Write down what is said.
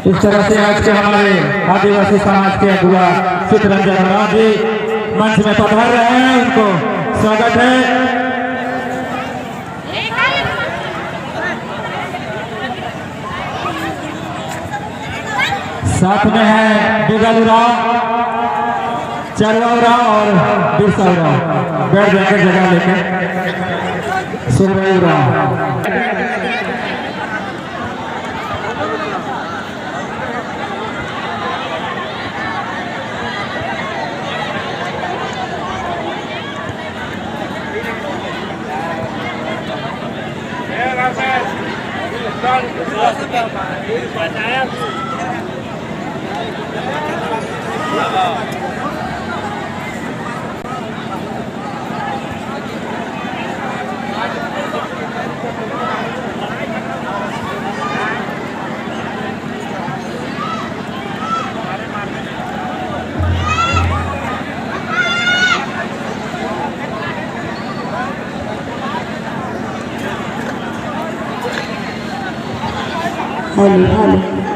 इस तरह से आज के हमारे आदिवासी समाज के अगुआ चितरंजन राव जी मंच में पधार रहे हैं, उनको स्वागत है। साथ में है बिगल राव, चरवाव राव और बिरसा राव, बैठ जाकर जगह लेके सुरवाई राव। Halo.